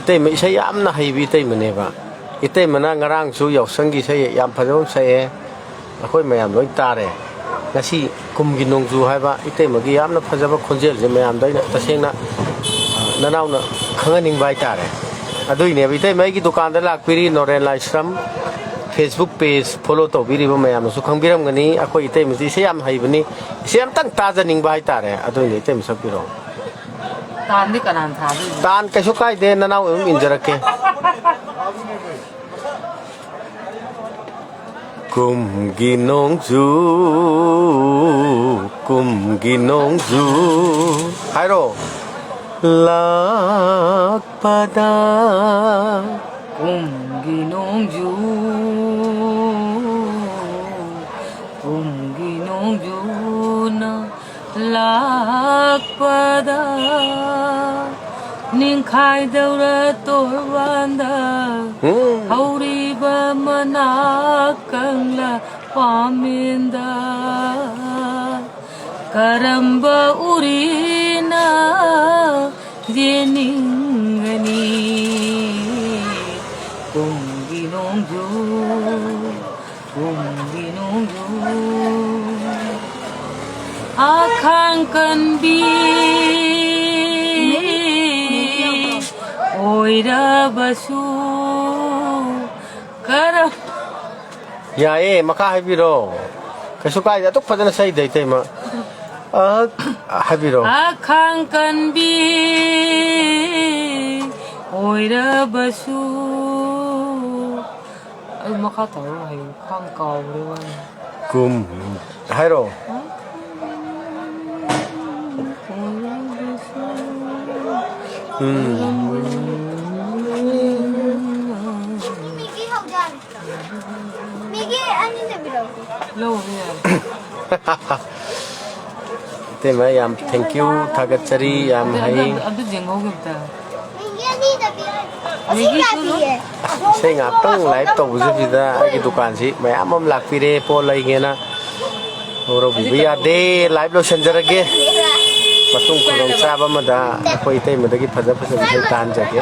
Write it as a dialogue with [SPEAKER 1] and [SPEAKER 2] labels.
[SPEAKER 1] इतैम इसे यामना हैबी इतैमनेबा इतैमना ngarangsu yausanggi sei yam phajom sei akhoi mayam loi tare ngasi kumgi nongju haiba itaimagi yamna phajaba khonjel je mayam daina tasengna nanauna khanganing bai tare aduine bi itaimai gi dukan da lakpiri noren laisram Facebook page follow tobiri ba mayam su khangbiram gani akhoi itaimji se yam haibani se yam tang tajaning bai tare aduine itaim sapiro
[SPEAKER 2] tan ni kanan tha
[SPEAKER 1] tan kaisu kai de nanau injarake kumgi nongju hairo lakpada
[SPEAKER 2] kumgi nongju na lakpada ningkhai daura torwanda hauri ba manakangla paminda karamba urina jeningani kumgi nongju akhang kanbi oira basu karam
[SPEAKER 1] yae maka habiro kaisu kai da tuk phajana sai dei tema habiro
[SPEAKER 2] akhang kanbi oira basu ai maka taro hai khang kaw rewa
[SPEAKER 1] kum hairo tema yam thank you thagachari yam hai
[SPEAKER 2] adu jengo gumta
[SPEAKER 1] sei ngaptang live to buju bida agi dukan si mayam am lakpire po lai ngena oro biya de live lo sanjarage matung khulong chaba mada akhoi tai madagi phaja phaja tan jage